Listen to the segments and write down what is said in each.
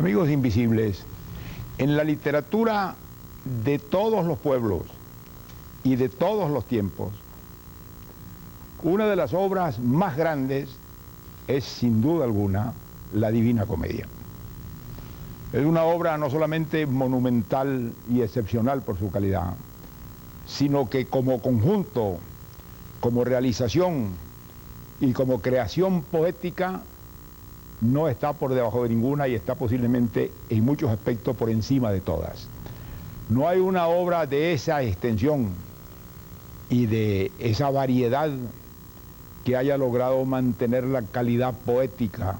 Amigos invisibles, en la literatura de todos los pueblos y de todos los tiempos, una de las obras más grandes es, sin duda alguna, la Divina Comedia. Es una obra no solamente monumental y excepcional por su calidad, sino que como conjunto, como realización y como creación poética, no está por debajo de ninguna y está posiblemente en muchos aspectos por encima de todas. No hay una obra de esa extensión y de esa variedad que haya logrado mantener la calidad poética,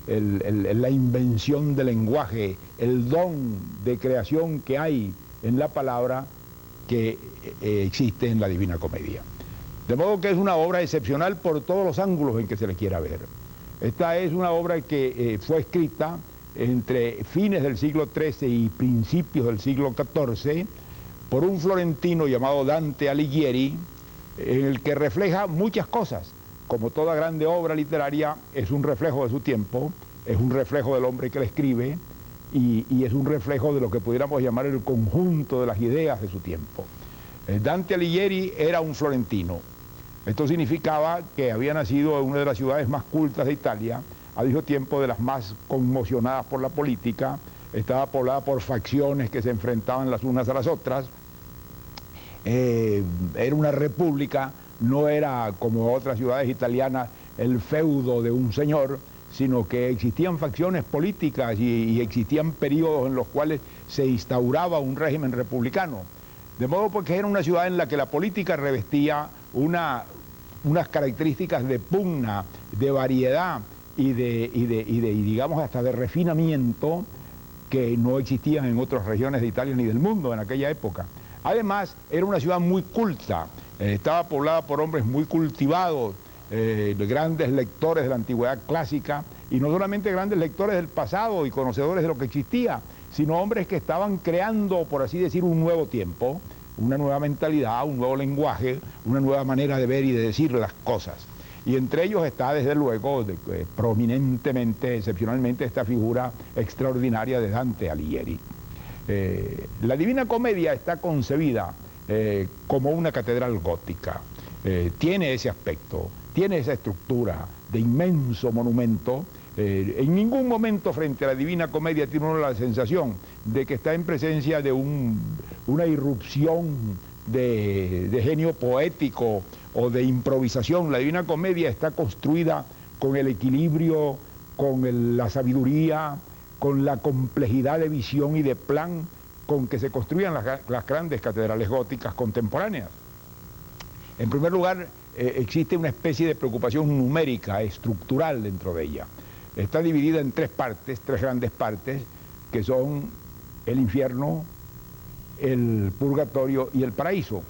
la invención del lenguaje, el don de creación que hay en la palabra que existe en la Divina Comedia. De modo que es una obra excepcional por todos los ángulos en que se le quiera ver. Esta es una obra que fue escrita entre fines del siglo XIII y principios del siglo XIV por un florentino llamado Dante Alighieri, en el que refleja muchas cosas. Como toda grande obra literaria, es un reflejo de su tiempo, es un reflejo del hombre que la escribe y es un reflejo de lo que pudiéramos llamar el conjunto de las ideas de su tiempo. Dante Alighieri era un florentino. Esto significaba que había nacido en una de las ciudades más cultas de Italia, al mismo tiempo de las más conmocionadas por la política, estaba poblada por facciones que se enfrentaban las unas a las otras, era una república, no era como otras ciudades italianas el feudo de un señor, sino que existían facciones políticas y existían periodos en los cuales se instauraba un régimen republicano. De modo porque era una ciudad en la que la política revestía unas características de pugna, de variedad y digamos hasta de refinamiento que no existían en otras regiones de Italia ni del mundo en aquella época. Además, era una ciudad muy culta, estaba poblada por hombres muy cultivados, grandes lectores de la antigüedad clásica, y no solamente grandes lectores del pasado y conocedores de lo que existía, sino hombres que estaban creando, por así decir, un nuevo tiempo, una nueva mentalidad, un nuevo lenguaje, una nueva manera de ver y de decir las cosas. Y entre ellos está, desde luego, prominentemente, excepcionalmente, esta figura extraordinaria de Dante Alighieri. La Divina Comedia está concebida como una catedral gótica. Tiene ese aspecto, tiene esa estructura de inmenso monumento. En ningún momento frente a la Divina Comedia tiene uno la sensación de que está en presencia de una irrupción de genio poético o de improvisación. La Divina Comedia está construida con el equilibrio, con la sabiduría, con la complejidad de visión y de plan con que se construían las grandes catedrales góticas contemporáneas. En primer lugar, existe una especie de preocupación numérica, estructural dentro de ella. Está dividida en tres grandes partes, que son el infierno, el purgatorio y el paraíso.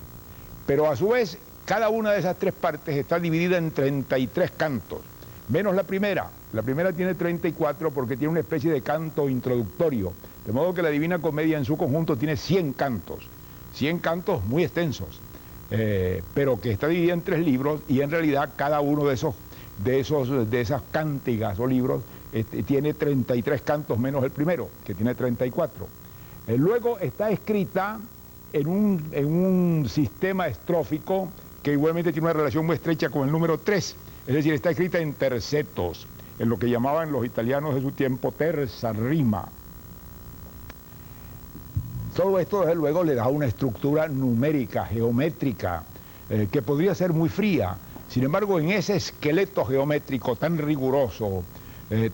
Pero a su vez, cada una de esas tres partes está dividida en 33 cantos, menos la primera. La primera tiene 34 porque tiene una especie de canto introductorio, de modo que la Divina Comedia en su conjunto tiene 100 cantos muy extensos, pero que está dividida en 3 libros y en realidad cada uno de esas cántigas o libros tiene 33 cantos menos el primero, que tiene 34. Luego está escrita en un sistema estrófico que igualmente tiene una relación muy estrecha con el número 3, es decir, está escrita en tercetos, en lo que llamaban los italianos de su tiempo terza rima. Todo esto, desde luego, le da una estructura numérica, geométrica, que podría ser muy fría. Sin embargo, en ese esqueleto geométrico tan riguroso,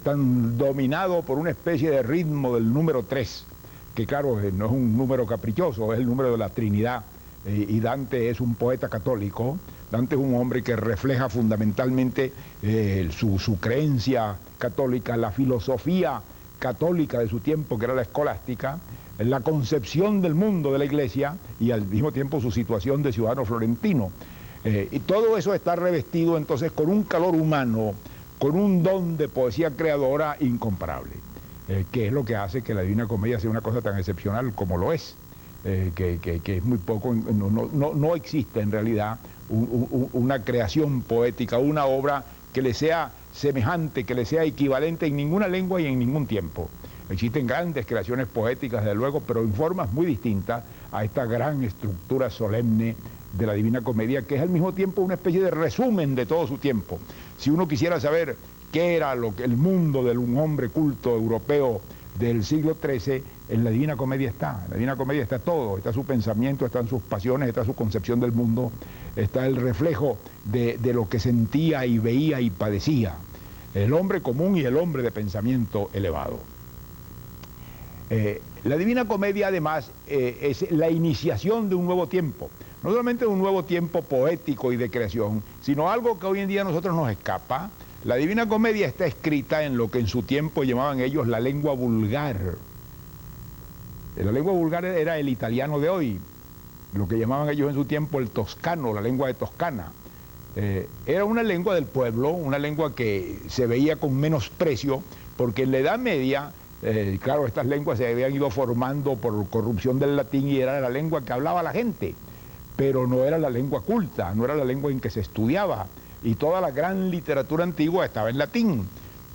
tan dominado por una especie de ritmo del número 3, que claro, no es un número caprichoso, es el número de la Trinidad, y Dante es un poeta católico. Dante es un hombre que refleja fundamentalmente su creencia católica, la filosofía católica de su tiempo, que era la escolástica, la concepción del mundo de la Iglesia y al mismo tiempo su situación de ciudadano florentino. Y todo eso está revestido entonces con un calor humano, con un don de poesía creadora incomparable, que es lo que hace que la Divina Comedia sea una cosa tan excepcional como lo es, que es muy poco, no existe en realidad una creación poética, una obra que le sea semejante, que le sea equivalente en ninguna lengua y en ningún tiempo. Existen grandes creaciones poéticas, desde luego, pero en formas muy distintas a esta gran estructura solemne de la Divina Comedia, que es al mismo tiempo una especie de resumen de todo su tiempo. Si uno quisiera saber qué era el mundo de un hombre culto europeo del siglo XIII, en la Divina Comedia está. En la Divina Comedia está todo, está su pensamiento, están sus pasiones, está su concepción del mundo, está el reflejo de lo que sentía y veía y padecía el hombre común y el hombre de pensamiento elevado. La Divina Comedia, además, es la iniciación de un nuevo tiempo. No solamente de un nuevo tiempo poético y de creación, sino algo que hoy en día a nosotros nos escapa. La Divina Comedia está escrita en lo que en su tiempo llamaban ellos la lengua vulgar. La lengua vulgar era el italiano de hoy, lo que llamaban ellos en su tiempo el toscano, la lengua de Toscana. Era una lengua del pueblo, una lengua que se veía con menosprecio, porque en la Edad Media, claro, estas lenguas se habían ido formando por corrupción del latín y era la lengua que hablaba la gente, pero no era la lengua culta, no era la lengua en que se estudiaba, y toda la gran literatura antigua estaba en latín,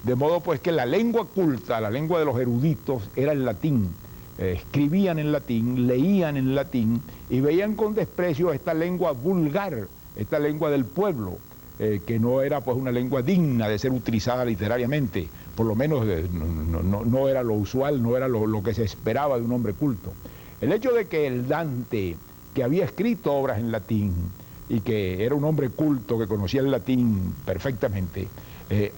de modo pues que la lengua culta, la lengua de los eruditos, era el latín. Escribían en latín, leían en latín y veían con desprecio esta lengua vulgar, esta lengua del pueblo, que no era pues una lengua digna de ser utilizada literariamente, por lo menos no era lo usual, no era lo que se esperaba de un hombre culto. El hecho de que el Dante, que había escrito obras en latín y que era un hombre culto que conocía el latín perfectamente,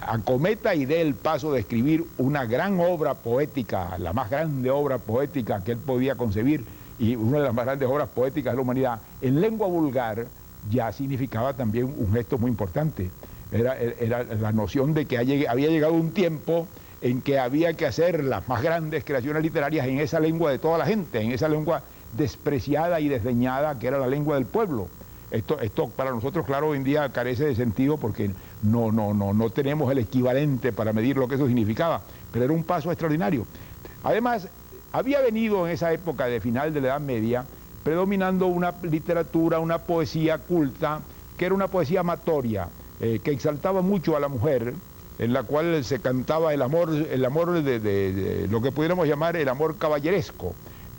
acometa y dé el paso de escribir una gran obra poética, la más grande obra poética que él podía concebir y una de las más grandes obras poéticas de la humanidad, en lengua vulgar, ya significaba también un gesto muy importante. Era la noción de que había llegado un tiempo en que había que hacer las más grandes creaciones literarias en esa lengua de toda la gente, en esa lengua despreciada y desdeñada que era la lengua del pueblo. Esto para nosotros, claro, hoy en día carece de sentido porque no tenemos el equivalente para medir lo que eso significaba, pero era un paso extraordinario. Además, había venido en esa época de final de la Edad Media predominando una literatura, una poesía culta, que era una poesía amatoria, que exaltaba mucho a la mujer, en la cual se cantaba el amor de lo que pudiéramos llamar el amor caballeresco,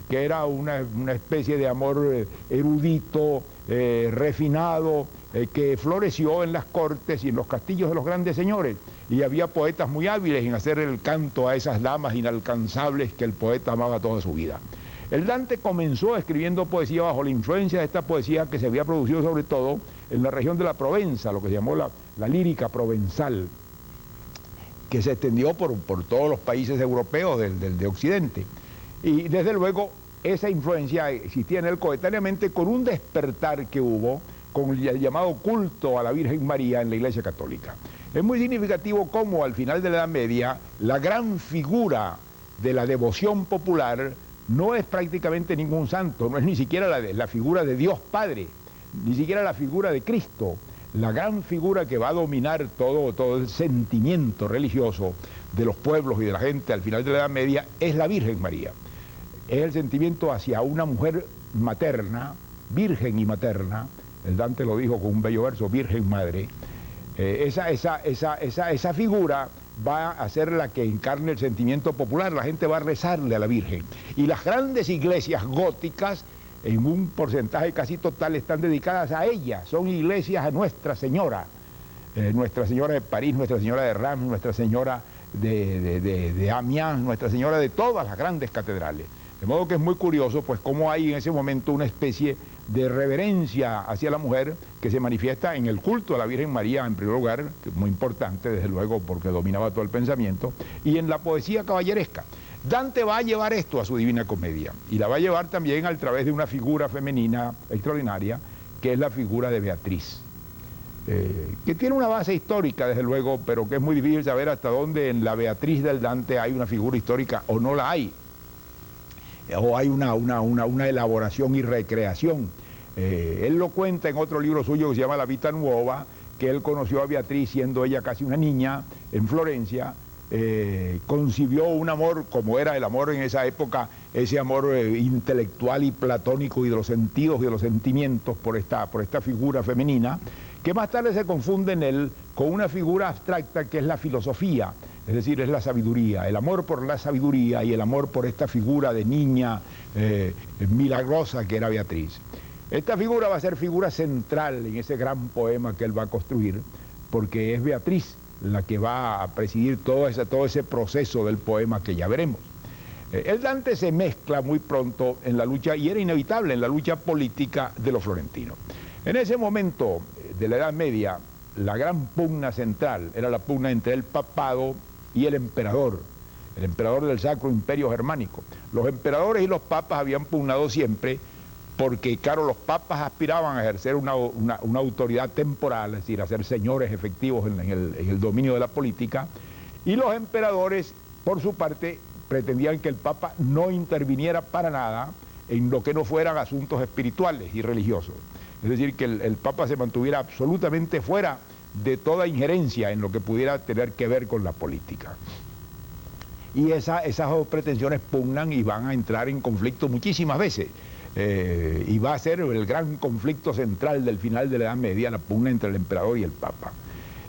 que era una especie de amor erudito, refinado, que floreció en las cortes y en los castillos de los grandes señores. Y había poetas muy hábiles en hacer el canto a esas damas inalcanzables que el poeta amaba toda su vida. El Dante comenzó escribiendo poesía bajo la influencia de esta poesía que se había producido sobre todo en la región de la Provenza, lo que se llamó la lírica provenzal, que se extendió por todos los países europeos de Occidente. Y desde luego esa influencia existía en él coetáneamente con un despertar que hubo con el llamado culto a la Virgen María en la Iglesia Católica. Es muy significativo cómo al final de la Edad Media la gran figura de la devoción popular no es prácticamente ningún santo, no es ni siquiera la figura de Dios Padre, ni siquiera la figura de Cristo. La gran figura que va a dominar todo el sentimiento religioso de los pueblos y de la gente al final de la Edad Media es la Virgen María. Es el sentimiento hacia una mujer materna, virgen y materna. El Dante lo dijo con un bello verso, Virgen Madre. Esa figura va a ser la que encarne el sentimiento popular, la gente va a rezarle a la Virgen. Y las grandes iglesias góticas, en un porcentaje casi total, están dedicadas a ella, son iglesias a Nuestra Señora. Nuestra Señora de París, Nuestra Señora de Reims, Nuestra Señora de Amiens, Nuestra Señora de todas las grandes catedrales. De modo que es muy curioso, pues, cómo hay en ese momento una especie de reverencia hacia la mujer que se manifiesta en el culto a la Virgen María, en primer lugar, que es muy importante, desde luego, porque dominaba todo el pensamiento, y en la poesía caballeresca. Dante va a llevar esto a su Divina Comedia, y la va a llevar también a través de una figura femenina extraordinaria, que es la figura de Beatriz, que tiene una base histórica, desde luego, pero que es muy difícil saber hasta dónde en la Beatriz del Dante hay una figura histórica o no la hay, o hay una elaboración y recreación. Él lo cuenta en otro libro suyo que se llama La Vita Nuova, que él conoció a Beatriz siendo ella casi una niña en Florencia, concibió un amor como era el amor en esa época, ese amor intelectual y platónico y de los sentidos y de los sentimientos por esta figura femenina, que más tarde se confunde en él con una figura abstracta que es la filosofía. es decir, es la sabiduría, el amor por la sabiduría y el amor por esta figura de niña milagrosa que era Beatriz. Esta figura va a ser figura central en ese gran poema que él va a construir, porque es Beatriz la que va a presidir todo ese proceso del poema que ya veremos. El Dante se mezcla muy pronto en la lucha, y era inevitable en la lucha política de los florentinos. En ese momento de la Edad Media, la gran pugna central era la pugna entre el papado y el emperador del Sacro Imperio Germánico. Los emperadores y los papas habían pugnado siempre porque, claro, los papas aspiraban a ejercer una autoridad temporal, es decir, a ser señores efectivos en el dominio de la política, y los emperadores, por su parte, pretendían que el papa no interviniera para nada en lo que no fueran asuntos espirituales y religiosos. Es decir, que el papa se mantuviera absolutamente fuera de toda injerencia en lo que pudiera tener que ver con la política. Y esas dos pretensiones pugnan y van a entrar en conflicto muchísimas veces. Y va a ser el gran conflicto central del final de la Edad Media, la pugna entre el emperador y el papa.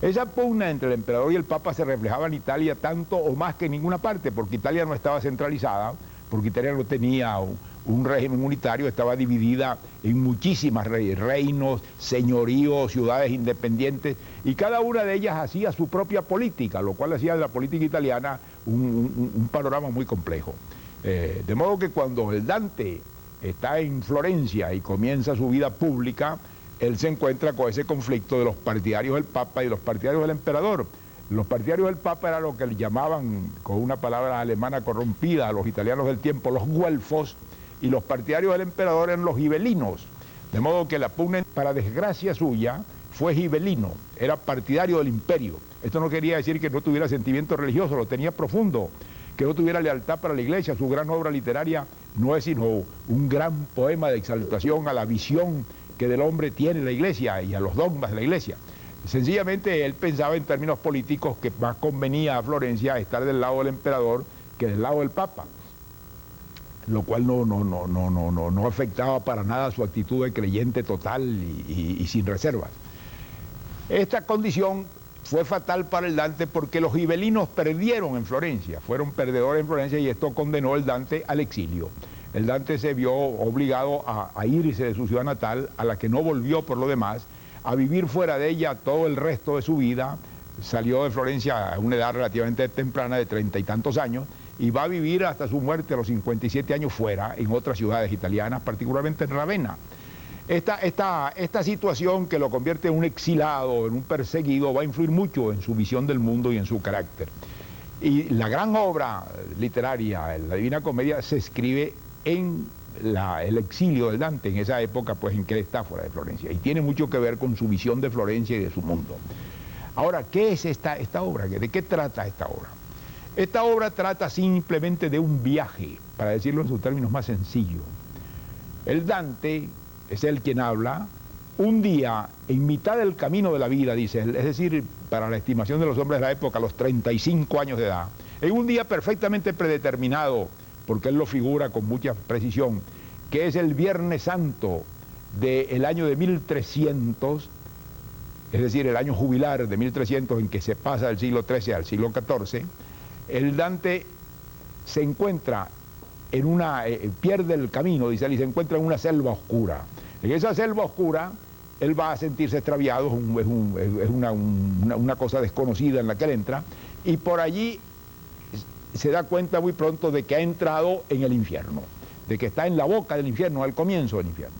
Esa pugna entre el emperador y el papa se reflejaba en Italia tanto o más que en ninguna parte, porque Italia no estaba centralizada, porque Italia no tenía un régimen unitario, estaba dividida en muchísimas reinos, señoríos, ciudades independientes, y cada una de ellas hacía su propia política, lo cual hacía de la política italiana un panorama muy complejo. De modo que cuando el Dante está en Florencia y comienza su vida pública, él se encuentra con ese conflicto de los partidarios del Papa y los partidarios del emperador. Los partidarios del Papa era lo que le llamaban, con una palabra alemana corrompida, a los italianos del tiempo, los güelfos, y los partidarios del emperador eran los gibelinos. De modo que la pugna, para desgracia suya, fue gibelino, era partidario del imperio. Esto no quería decir que no tuviera sentimiento religioso, lo tenía profundo, que no tuviera lealtad para la iglesia. Su gran obra literaria no es sino un gran poema de exaltación a la visión que del hombre tiene la iglesia y a los dogmas de la iglesia. Sencillamente él pensaba en términos políticos que más convenía a Florencia estar del lado del emperador que del lado del papa, lo cual no afectaba para nada su actitud de creyente total y sin reservas. Esta condición fue fatal para el Dante porque los gibelinos perdieron en Florencia, fueron perdedores en Florencia, y esto condenó el Dante al exilio. El Dante se vio obligado a irse de su ciudad natal, a la que no volvió por lo demás, a vivir fuera de ella todo el resto de su vida. Salió de Florencia a una edad relativamente temprana, de 30 y tantos años, y va a vivir hasta su muerte a los 57 años fuera, en otras ciudades italianas, particularmente en Ravenna. Esta situación que lo convierte en un exilado, en un perseguido, va a influir mucho en su visión del mundo y en su carácter. Y la gran obra literaria, la Divina Comedia, se escribe en el exilio del Dante, en esa época pues en que él está fuera de Florencia, y tiene mucho que ver con su visión de Florencia y de su mundo. Ahora, ¿qué es esta obra? ¿De qué trata esta obra? Esta obra trata simplemente de un viaje, para decirlo en sus términos más sencillos. El Dante es él quien habla, un día en mitad del camino de la vida, dice él, es decir, para la estimación de los hombres de la época, a los 35 años de edad, en un día perfectamente predeterminado, porque él lo figura con mucha precisión, que es el Viernes Santo del año de 1300, es decir, el año jubilar de 1300 en que se pasa del siglo XIII al siglo XIV, el Dante se encuentra en pierde el camino, dice él, y se encuentra en una selva oscura. En esa selva oscura, él va a sentirse extraviado, es una cosa desconocida en la que él entra, y por allí se da cuenta muy pronto de que ha entrado en el infierno, de que está en la boca del infierno, al comienzo del infierno.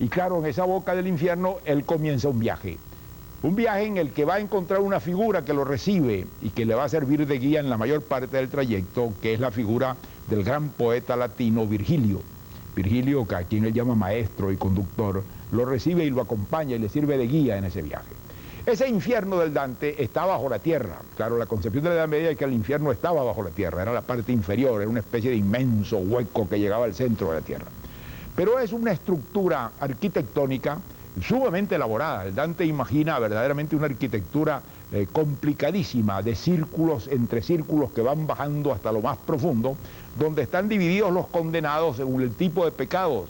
Y claro, en esa boca del infierno, él comienza un viaje en el que va a encontrar una figura que lo recibe y que le va a servir de guía en la mayor parte del trayecto, que es la figura del gran poeta latino Virgilio. Virgilio, que a quien él llama maestro y conductor, lo recibe y lo acompaña y le sirve de guía en ese viaje. Ese infierno del Dante está bajo la tierra. Claro, la concepción de la Edad Media es que el infierno estaba bajo la tierra, era la parte inferior, era una especie de inmenso hueco que llegaba al centro de la tierra. Pero es una estructura arquitectónica sumamente elaborada. El Dante imagina verdaderamente una arquitectura complicadísima, de círculos entre círculos que van bajando hasta lo más profundo, donde están divididos los condenados según el tipo de pecados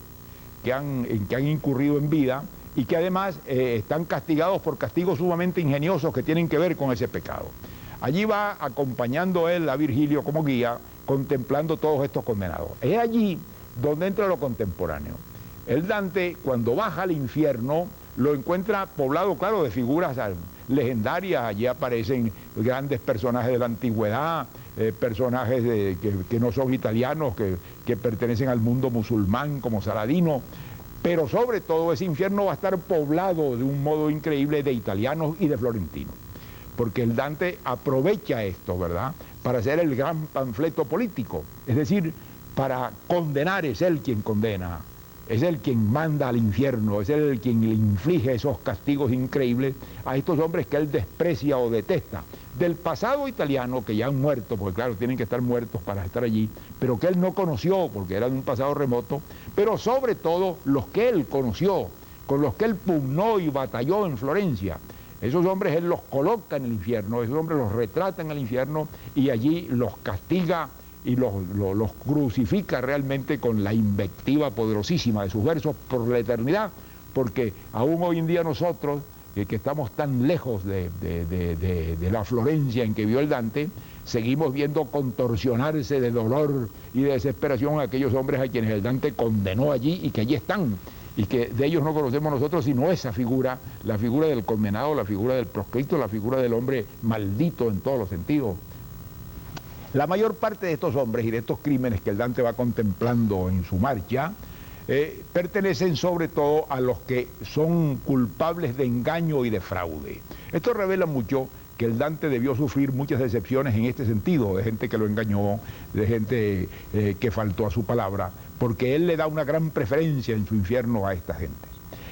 en que han incurrido en vida, y que además están castigados por castigos sumamente ingeniosos que tienen que ver con ese pecado. Allí va acompañando él a Virgilio como guía, contemplando todos estos condenados. Es allí donde entra lo contemporáneo. El Dante, cuando baja al infierno, lo encuentra poblado, claro, de figuras legendarias. Allí aparecen grandes personajes de la antigüedad, personajes que no son italianos, que pertenecen al mundo musulmán, como Saladino. Pero sobre todo ese infierno va a estar poblado de un modo increíble de italianos y de florentinos. Porque el Dante aprovecha esto, ¿verdad?, para hacer el gran panfleto político. Es decir, para condenar, es él quien condena, es él quien manda al infierno, es él quien le inflige esos castigos increíbles a estos hombres que él desprecia o detesta. Del pasado italiano, que ya han muerto, porque claro, tienen que estar muertos para estar allí, pero que él no conoció, porque era de un pasado remoto, pero sobre todo los que él conoció, con los que él pugnó y batalló en Florencia. Esos hombres él los coloca en el infierno, esos hombres los retrata en el infierno y allí los castiga y los crucifica realmente con la invectiva poderosísima de sus versos por la eternidad, porque aún hoy en día nosotros, que estamos tan lejos de la Florencia en que vio el Dante, seguimos viendo contorsionarse de dolor y de desesperación a aquellos hombres a quienes el Dante condenó allí y que allí están, y que de ellos no conocemos nosotros sino esa figura, la figura del condenado, la figura del proscrito, la figura del hombre maldito en todos los sentidos. La mayor parte de estos hombres y de estos crímenes que el Dante va contemplando en su marcha pertenecen sobre todo a los que son culpables de engaño y de fraude. Esto revela mucho que el Dante debió sufrir muchas decepciones en este sentido, de gente que lo engañó, de gente que faltó a su palabra, porque él le da una gran preferencia en su infierno a esta gente.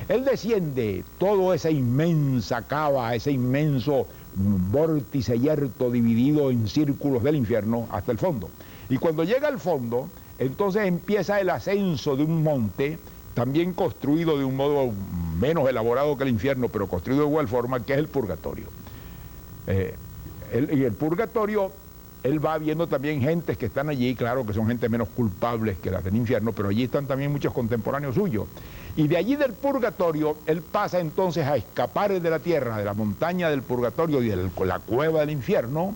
Él desciende toda esa inmensa cava, ese inmenso vórtice yerto dividido en círculos del infierno hasta el fondo. Y cuando llega al fondo, entonces empieza el ascenso de un monte, también construido de un modo menos elaborado que el infierno, pero construido de igual forma, que es el purgatorio. En el purgatorio, él va viendo también gentes que están allí, claro que son gente menos culpables que las del infierno, pero allí están también muchos contemporáneos suyos. Y de allí del purgatorio, él pasa entonces a escapar de la tierra, de la montaña del purgatorio y de la cueva del infierno,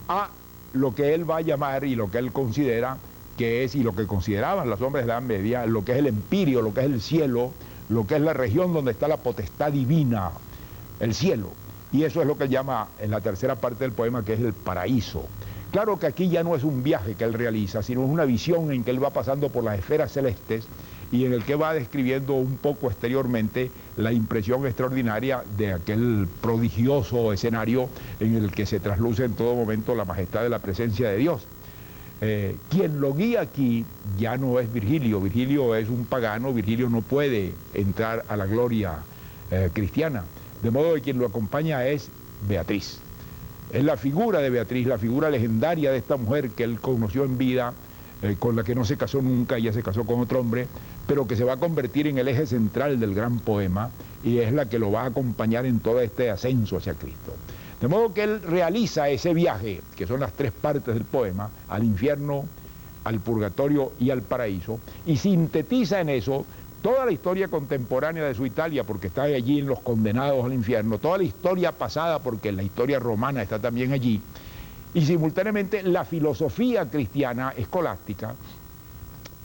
a lo que él va a llamar y lo que él considera que es, y lo que consideraban los hombres de la Edad Media, lo que es el empirio, lo que es el cielo, lo que es la región donde está la potestad divina, el cielo. Y eso es lo que él llama en la tercera parte del poema, que es el paraíso. Claro que aquí ya no es un viaje que él realiza, sino es una visión en que él va pasando por las esferas celestes y en el que va describiendo un poco exteriormente la impresión extraordinaria de aquel prodigioso escenario en el que se trasluce en todo momento la majestad de la presencia de Dios. Quien lo guía aquí ya no es Virgilio. Virgilio es un pagano, Virgilio no puede entrar a la gloria cristiana, de modo que quien lo acompaña es Beatriz. Es la figura de Beatriz, la figura legendaria de esta mujer que él conoció en vida, con la que no se casó nunca, ella se casó con otro hombre, pero que se va a convertir en el eje central del gran poema y es la que lo va a acompañar en todo este ascenso hacia Cristo. De modo que él realiza ese viaje, que son las tres partes del poema, al infierno, al purgatorio y al paraíso, y sintetiza en eso toda la historia contemporánea de su Italia, porque está allí en los condenados al infierno, toda la historia pasada, porque la historia romana está también allí, y simultáneamente la filosofía cristiana escolástica,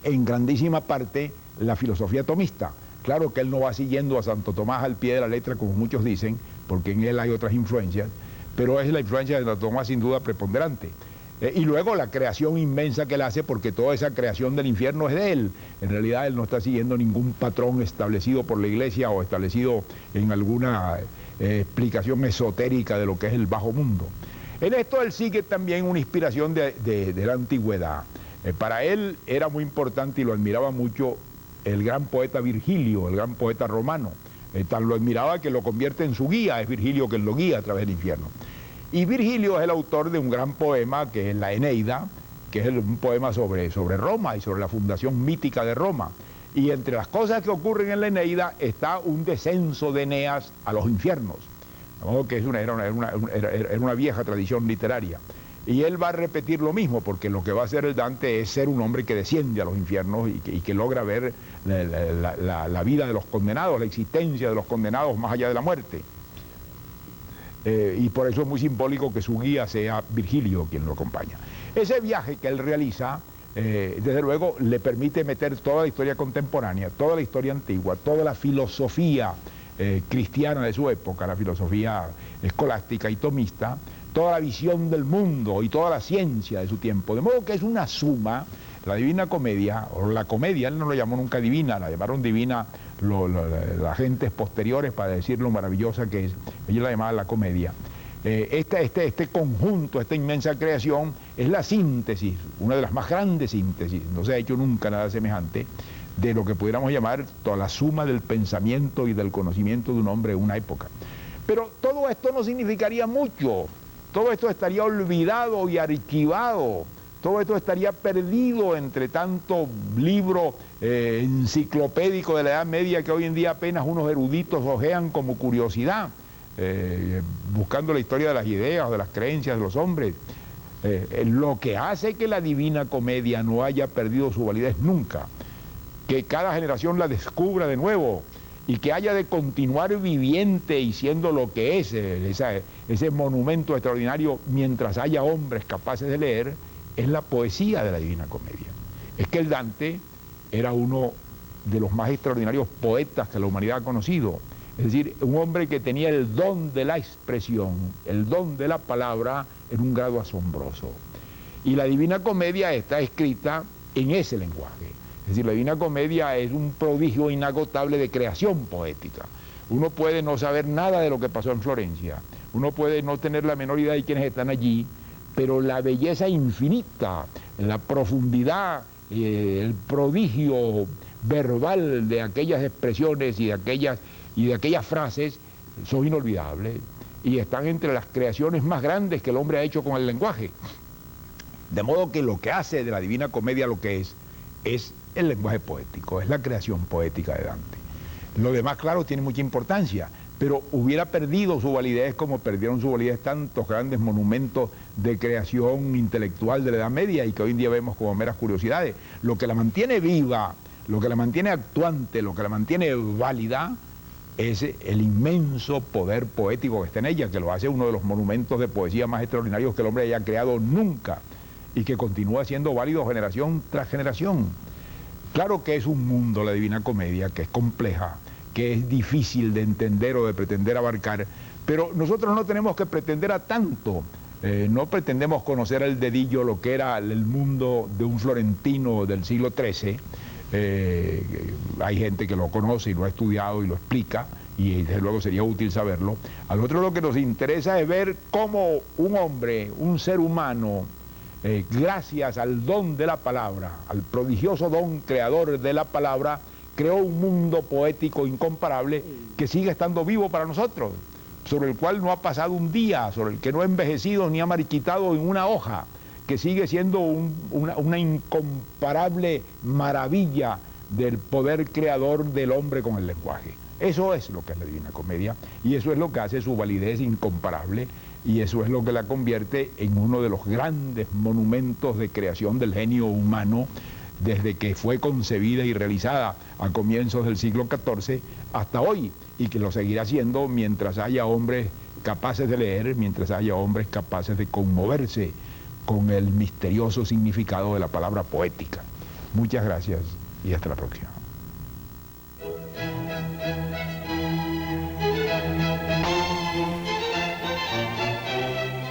en grandísima parte la filosofía tomista. Claro que él no va siguiendo a Santo Tomás al pie de la letra, como muchos dicen, porque en él hay otras influencias, pero es la influencia de Santo Tomás sin duda preponderante. Y luego la creación inmensa que él hace, porque toda esa creación del infierno es de él. En realidad él no está siguiendo ningún patrón establecido por la Iglesia o establecido en alguna explicación esotérica de lo que es el bajo mundo. En esto él sigue también una inspiración de la antigüedad. Para él era muy importante y lo admiraba mucho el gran poeta Virgilio, el gran poeta romano. Tan lo admiraba que lo convierte en su guía, es Virgilio quien lo guía a través del infierno. Y Virgilio es el autor de un gran poema que es la Eneida, que es un poema sobre Roma y sobre la fundación mítica de Roma. Y entre las cosas que ocurren en la Eneida está un descenso de Eneas a los infiernos, ¿no? Que era una vieja tradición literaria. Y él va a repetir lo mismo, porque lo que va a hacer el Dante es ser un hombre que desciende a los infiernos y que logra ver la vida de los condenados, la existencia de los condenados más allá de la muerte. y por eso es muy simbólico que su guía sea Virgilio quien lo acompaña. Ese viaje que él realiza, desde luego, le permite meter toda la historia contemporánea, toda la historia antigua, toda la filosofía cristiana de su época, la filosofía escolástica y tomista, toda la visión del mundo y toda la ciencia de su tiempo, de modo que es una suma. La Divina Comedia, o la comedia, él no lo llamó nunca divina, la llamaron divina las gentes posteriores para decir lo maravillosa que es, ellos la llamaban la comedia. Este conjunto, esta inmensa creación, es la síntesis, una de las más grandes síntesis, no se ha hecho nunca nada semejante, de lo que pudiéramos llamar toda la suma del pensamiento y del conocimiento de un hombre en una época. Pero todo esto no significaría mucho, todo esto estaría olvidado y archivado, todo esto estaría perdido entre tanto libro enciclopédico de la Edad Media que hoy en día apenas unos eruditos hojean como curiosidad, buscando la historia de las ideas, de las creencias de los hombres. Lo que hace que la Divina Comedia no haya perdido su validez nunca, que cada generación la descubra de nuevo y que haya de continuar viviente y siendo lo que es ese monumento extraordinario mientras haya hombres capaces de leer, es la poesía de la Divina Comedia. Es que el Dante era uno de los más extraordinarios poetas que la humanidad ha conocido. Es decir, un hombre que tenía el don de la expresión, el don de la palabra en un grado asombroso. Y la Divina Comedia está escrita en ese lenguaje. Es decir, la Divina Comedia es un prodigio inagotable de creación poética. Uno puede no saber nada de lo que pasó en Florencia, uno puede no tener la menor idea de quiénes están allí, pero la belleza infinita, la profundidad, el prodigio verbal de aquellas expresiones y de aquellas frases son inolvidables y están entre las creaciones más grandes que el hombre ha hecho con el lenguaje. De modo que lo que hace de la Divina Comedia lo que es el lenguaje poético, es la creación poética de Dante. Lo demás, claro, tiene mucha importancia, pero hubiera perdido su validez como perdieron su validez tantos grandes monumentos de creación intelectual de la Edad Media y que hoy en día vemos como meras curiosidades. Lo que la mantiene viva, lo que la mantiene actuante, lo que la mantiene válida, es el inmenso poder poético que está en ella, que lo hace uno de los monumentos de poesía más extraordinarios que el hombre haya creado nunca y que continúa siendo válido generación tras generación. Claro que es un mundo, la Divina Comedia, que es compleja, que es difícil de entender o de pretender abarcar, pero nosotros no tenemos que pretender a tanto. No pretendemos conocer al dedillo lo que era el mundo de un florentino del siglo XIII. Hay gente que lo conoce y lo ha estudiado y lo explica, y desde luego sería útil saberlo. A nosotros lo que nos interesa es ver cómo un hombre, un ser humano, gracias al don de la palabra, al prodigioso don creador de la palabra, creó un mundo poético incomparable que sigue estando vivo para nosotros, sobre el cual no ha pasado un día, sobre el que no ha envejecido ni ha marchitado en una hoja, que sigue siendo una incomparable maravilla del poder creador del hombre con el lenguaje. Eso es lo que es la Divina Comedia y eso es lo que hace su validez incomparable y eso es lo que la convierte en uno de los grandes monumentos de creación del genio humano desde que fue concebida y realizada a comienzos del siglo XIV hasta hoy, y que lo seguirá haciendo mientras haya hombres capaces de leer, mientras haya hombres capaces de conmoverse con el misterioso significado de la palabra poética. Muchas gracias y hasta la próxima.